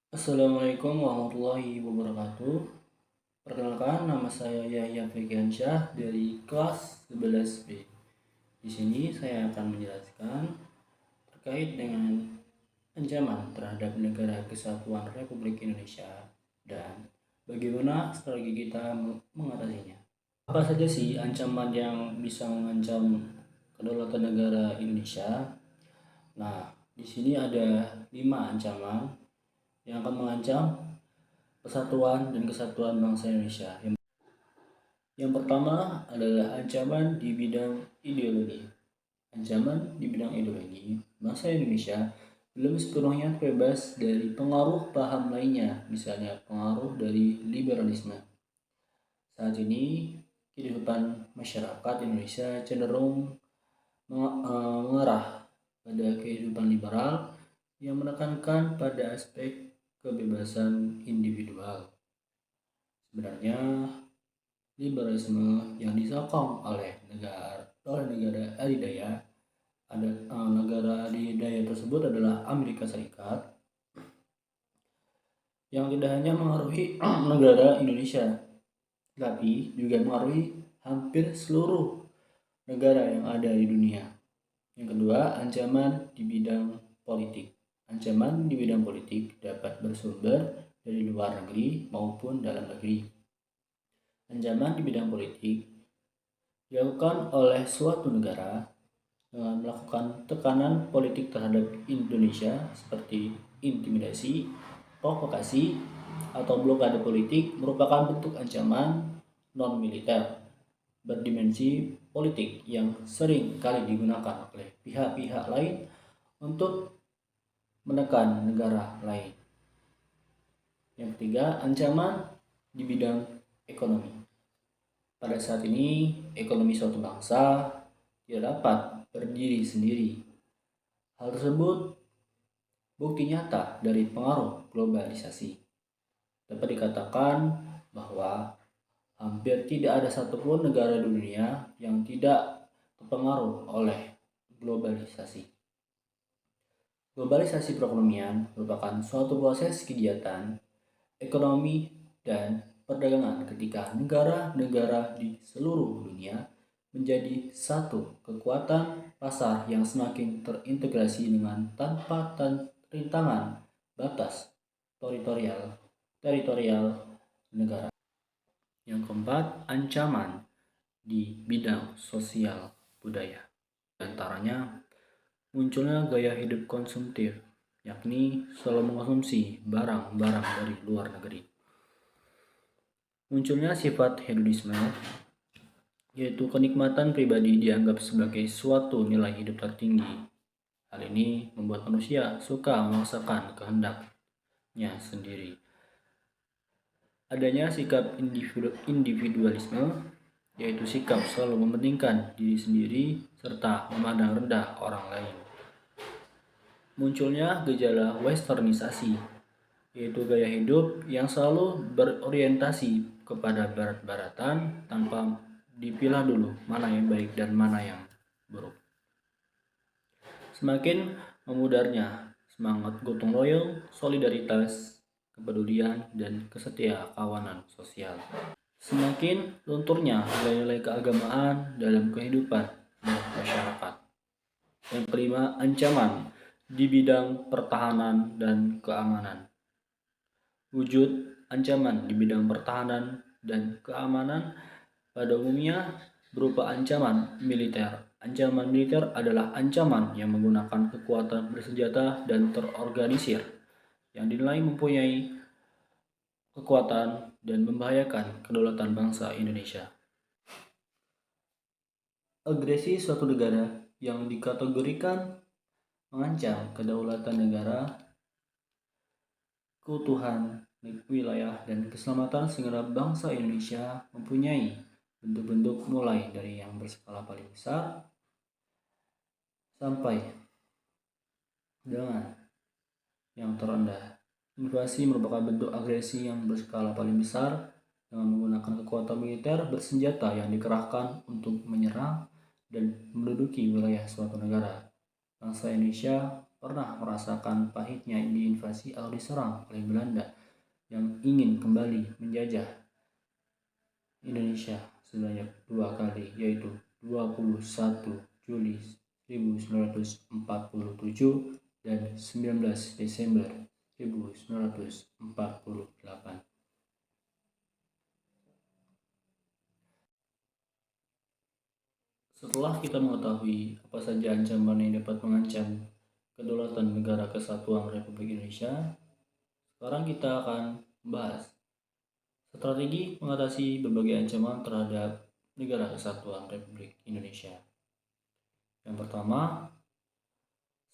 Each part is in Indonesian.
Assalamualaikum warahmatullahi wabarakatuh. Perkenalkan, nama saya Yahya Fegiansyah dari kelas 11B. Di sini saya akan menjelaskan terkait dengan ancaman terhadap negara kesatuan Republik Indonesia dan bagaimana strategi kita mengatasinya. Apa saja sih ancaman yang bisa mengancam kedaulatan negara Indonesia? Nah, di sini ada 5 ancaman yang akan mengancam persatuan dan kesatuan bangsa Indonesia. Yang pertama adalah ancaman di bidang ideologi. Ancaman di bidang ideologi, bangsa Indonesia belum sepenuhnya bebas dari pengaruh paham lainnya, misalnya pengaruh dari liberalisme. Saat ini, kehidupan masyarakat Indonesia cenderung mengarah pada kehidupan liberal yang menekankan pada aspek kebebasan individual. Sebenarnya liberalisme yang disokong oleh negara adidaya negara adidaya tersebut adalah Amerika Serikat yang tidak hanya mengaruhi negara Indonesia, tapi juga mengaruhi hampir seluruh negara yang ada di dunia. Yang kedua, ancaman di bidang politik. Ancaman di bidang politik dapat bersumber dari luar negeri maupun dalam negeri. Ancaman di bidang politik dilakukan oleh suatu negara dengan melakukan tekanan politik terhadap Indonesia seperti intimidasi, provokasi, atau blokade politik merupakan bentuk ancaman non-militer berdimensi politik yang sering kali digunakan oleh pihak-pihak lain untuk menekan negara lain. Yang ketiga, ancaman di bidang ekonomi. Pada saat ini, ekonomi suatu bangsa tidak dapat berdiri sendiri. Hal tersebut bukti nyata dari pengaruh globalisasi. Dapat dikatakan bahwa hampir tidak ada satupun negara di dunia yang tidak terpengaruh oleh globalisasi. Globalisasi perekonomian merupakan suatu proses kegiatan ekonomi dan perdagangan ketika negara-negara di seluruh dunia menjadi satu kekuatan pasar yang semakin terintegrasi dengan tanpa rintangan batas teritorial negara. Yang keempat, ancaman di bidang sosial budaya. Di antaranya munculnya gaya hidup konsumtif, yakni selalu mengkonsumsi barang-barang dari luar negeri. Munculnya sifat hedonisme, yaitu kenikmatan pribadi dianggap sebagai suatu nilai hidup tertinggi. Hal ini membuat manusia suka memaksakan kehendaknya sendiri. Adanya sikap individualisme, yaitu sikap selalu mementingkan diri sendiri serta memandang rendah orang lain. Munculnya gejala westernisasi, yaitu gaya hidup yang selalu berorientasi kepada barat-baratan tanpa dipilah dulu mana yang baik dan mana yang buruk. Semakin memudarnya semangat gotong royong, solidaritas, kepedulian, dan kawanan sosial. Semakin lunturnya nilai-nilai keagamaan dalam kehidupan masyarakat. Yang kelima, ancaman di bidang pertahanan dan keamanan. Wujud ancaman di bidang pertahanan dan keamanan pada umumnya berupa ancaman militer. Ancaman militer adalah ancaman yang menggunakan kekuatan bersenjata dan terorganisir yang dinilai mempunyai kekuatan dan membahayakan kedaulatan bangsa Indonesia. Agresi suatu negara yang dikategorikan mengancam kedaulatan negara, keutuhan wilayah, dan keselamatan segenap bangsa Indonesia mempunyai bentuk-bentuk mulai dari yang berskala paling besar sampai dengan yang terendah. Invasi merupakan bentuk agresi yang berskala paling besar dengan menggunakan kekuatan militer bersenjata yang dikerahkan untuk menyerang dan menduduki wilayah suatu negara. Bangsa Indonesia pernah merasakan pahitnya diinvasi atau diserang oleh Belanda yang ingin kembali menjajah Indonesia sebanyak 2 kali, yaitu 21 Juli 1947 dan 19 Desember 1948. Setelah kita mengetahui apa saja ancaman yang dapat mengancam kedaulatan negara kesatuan Republik Indonesia, sekarang kita akan membahas strategi mengatasi berbagai ancaman terhadap negara kesatuan Republik Indonesia. Yang pertama,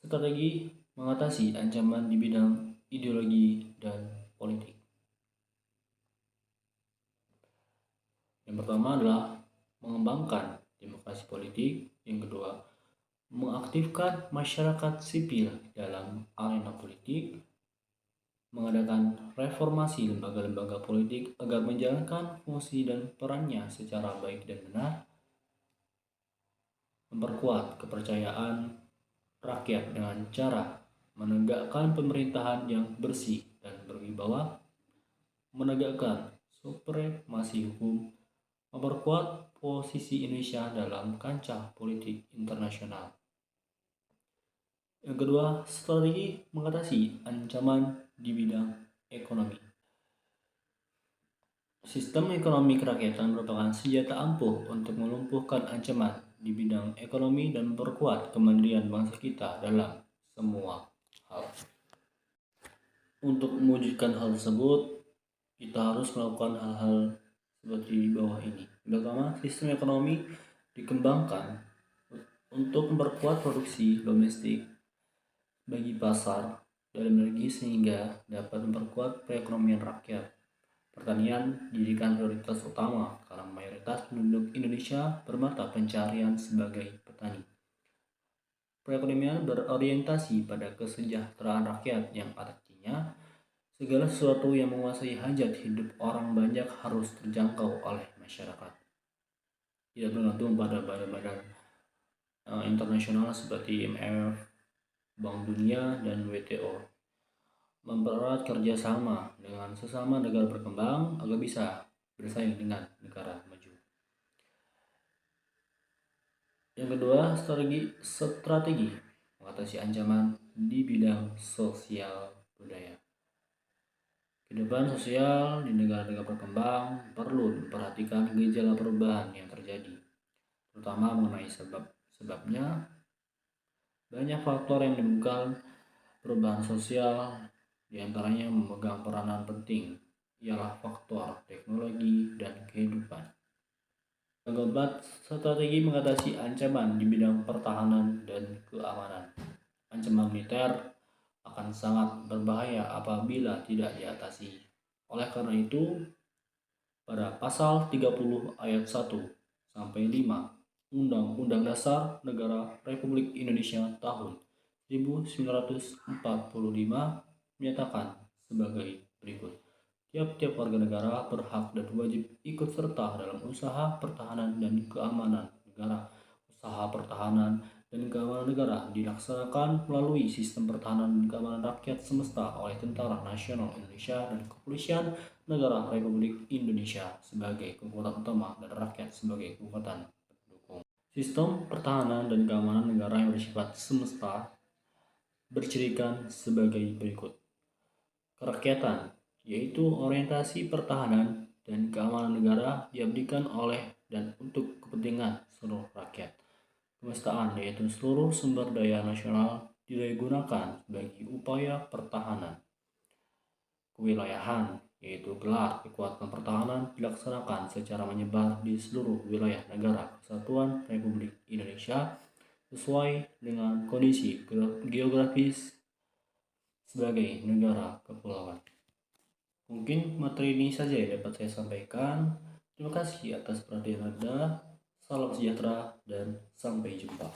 strategi mengatasi ancaman di bidang ideologi dan politik. Yang pertama adalah mengembangkan demokrasi politik. Yang kedua, mengaktifkan masyarakat sipil dalam arena politik, mengadakan reformasi lembaga-lembaga politik agar menjalankan fungsi dan perannya secara baik dan benar, memperkuat kepercayaan rakyat dengan cara menegakkan pemerintahan yang bersih dan berwibawa, menegakkan supremasi hukum, memperkuat posisi Indonesia dalam kancah politik internasional. Yang kedua, strategi mengatasi ancaman di bidang ekonomi. Sistem ekonomi kerakyatan merupakan senjata ampuh untuk melumpuhkan ancaman di bidang ekonomi dan memperkuat kemandirian bangsa kita dalam semua hal. Untuk mewujudkan hal tersebut, kita harus melakukan hal-hal seperti di bawah ini. Pertama, sistem ekonomi dikembangkan untuk memperkuat produksi domestik bagi pasar dalam negeri sehingga dapat memperkuat perekonomian rakyat. Pertanian dijadikan prioritas utama karena mayoritas penduduk Indonesia bermata pencarian sebagai petani. Perekonomian berorientasi pada kesejahteraan rakyat yang artinya segala sesuatu yang menguasai hajat hidup orang banyak harus terjangkau oleh masyarakat. Tidak bergantung pada badan-badan internasional seperti IMF, Bank Dunia, dan WTO. Mempererat kerjasama dengan sesama negara berkembang agar bisa bersaing dengan negara maju. Yang kedua, strategi mengatasi ancaman di bidang sosial budaya. Kehidupan sosial di negara-negara berkembang perlu memperhatikan gejala perubahan yang terjadi, terutama mengenai sebabnya. Banyak faktor yang menimbulkan perubahan sosial, di antaranya memegang peranan penting ialah faktor teknologi dan kehidupan. Yang keempat, strategi mengatasi ancaman di bidang pertahanan dan keamanan. Ancaman militer akan sangat berbahaya apabila tidak diatasi. Oleh karena itu, pada pasal 30 ayat 1 sampai 5 Undang-Undang Dasar Negara Republik Indonesia tahun 1945 menyatakan sebagai berikut. Tiap-tiap warga negara berhak dan wajib ikut serta dalam usaha pertahanan dan keamanan negara. Usaha pertahanan dan keamanan negara dilaksanakan melalui sistem pertahanan dan keamanan rakyat semesta oleh Tentara Nasional Indonesia dan Kepolisian Negara Republik Indonesia sebagai kekuatan utama dan rakyat sebagai kekuatan pendukung. Sistem pertahanan dan keamanan negara yang bersifat semesta bercirikan sebagai berikut. Kerakyatan, yaitu orientasi pertahanan dan keamanan negara diabdikan oleh dan untuk kepentingan seluruh rakyat. Kemestaan, yaitu seluruh sumber daya nasional digunakan bagi upaya pertahanan. Kewilayahan, yaitu gelar kekuatan pertahanan dilaksanakan secara menyebar di seluruh wilayah negara kesatuan Republik Indonesia sesuai dengan kondisi geografis sebagai negara kepulauan. Mungkin materi ini saja yang dapat saya sampaikan. Terima kasih atas perhatian Anda. Salam sejahtera dan sampai jumpa.